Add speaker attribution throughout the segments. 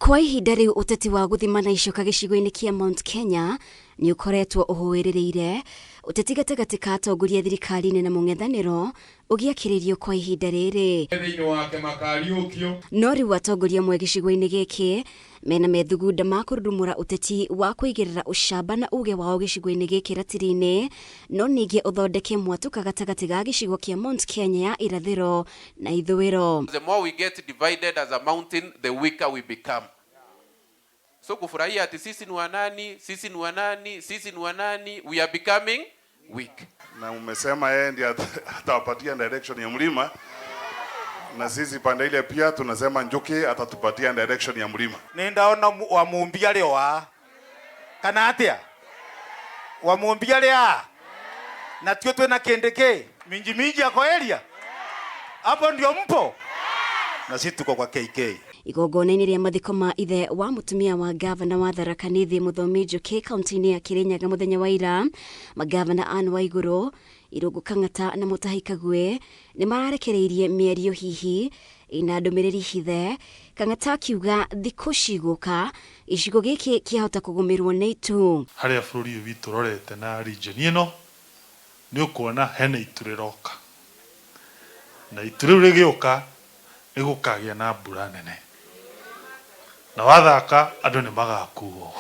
Speaker 1: Kwa ihinda riu uteti wa guthimana icoka gicigo-ini kia Mount Kenya ni ukoretwo uhuirireire uteti gatagati ka atongoria thirikari-ini na mung'ethaniro ugiakiririo kwa ihinda riri. No riu atongoria amwe gicigo-ini giki mena methugunda ma kururumura uteti wa kuigirira ucamba na uge wao gicigo-ini giki ratiri-ini, no ningi uthondeke mwatuka gatagati ga gicigo kia Mount Kenya ya irathiro na ithuiro.
Speaker 2: The more we get divided as a mountain, the weaker we become. So kufurahia ati sisi ni wanani, sisi ni wanani, sisi ni wanani, we are becoming weak.
Speaker 3: Na umesema yeye ndiye atawapatia direction ya mlima, na sisi pande ile pia tunasema Njuki atatupatia direction ya mlima.
Speaker 4: Nindaona wamumbia leo kana atia wamumbia leo na tio twena kendeke minji yako area hapo ndio mpo na sisi tuko kwa KK.
Speaker 1: Igongona-ini ria mathiko ma ithe wa mutumia wa gavana wa Tharaka Nithi Muthomi Njuki kaunti-ini ya Kirinyaga muthenya wa ira, magavana Anne Waiguru, Irungu Kang'ata na Mutahi Kagwe ni mararekereirie mĩario hihi ina ndumiriri hithe. Kang'ata akiuga thiku ciguka icigo giki kiahota kugumirwo ni itu.
Speaker 5: Haria bururi uyu witu rorete na region ino ni ukuona hena itu riroka, na itu riu rigiuka nigukagia na mbura nene, na wathaka andu ni magakuo.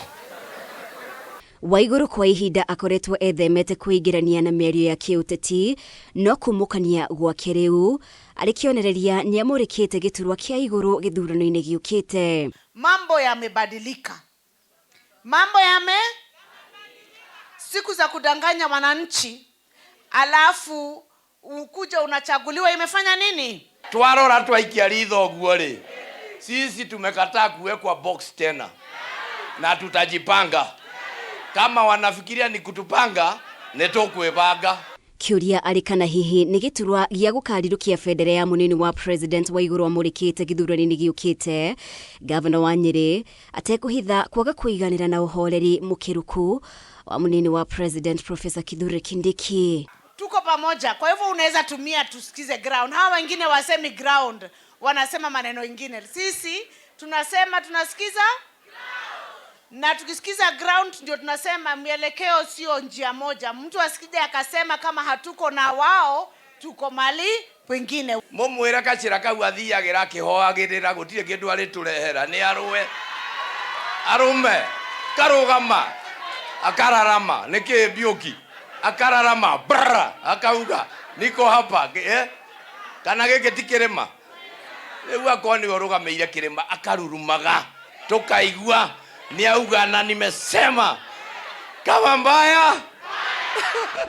Speaker 1: Waiguru kwa ihinda akoretwo ethemete kuingirania na mĩario ya kiuteti, no kumukania gwake riu alikionereria ni amurikite giturwa kia iguru githurano-ini giukite.
Speaker 6: Mambo yamebadilika, siku za kudanganya wananchi alafu ukuja unachaguliwa imefanya nini?
Speaker 7: Twarora twaikia ritho guo ri, sisi tumekataa kuwekwa box tena na tutajipanga. Kama wanafikiria ni kutupanga, netukwibanga.
Speaker 1: Kiuria alikana hihi ni giturwa gia gukarirukia federe ya munini wa president Waiguru amurikite githurano-ini giukite. Gavana wa Nyeri atekuhitha kwaga kuiganira na uhoreri mukiruku wa munini wa president Professor Kithure Kindiki.
Speaker 6: Tuko pamoja, kwa hivyo unaweza tumia tusikize ground. Hawa wengine wasemi ground, wanasema maneno ingine. Sisi tunasema tunasikiza ground. Na tukisikiza ground ndio tunasema mielekeo sio njia moja. Mtu asikije akasema kama hatuko na wao tuko mali wengine.
Speaker 7: Mumwira kachira kau athiagira kihoagirira gutire kindu ari turehera ni arwe arume karugama akararama niki bioki akararama brra akauga niko hapa kana geke tikirema riu akoni orugameire kirema akarurumaga tukaigua ni auga na nimesema kama mbaya.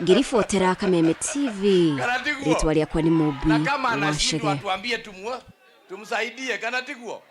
Speaker 1: Ngiribotera Kameme TV, ritwa riakwa ni Mobi
Speaker 7: na kama
Speaker 1: Wachege.
Speaker 7: anashindwa tuambie tumsaidie kana tiguo.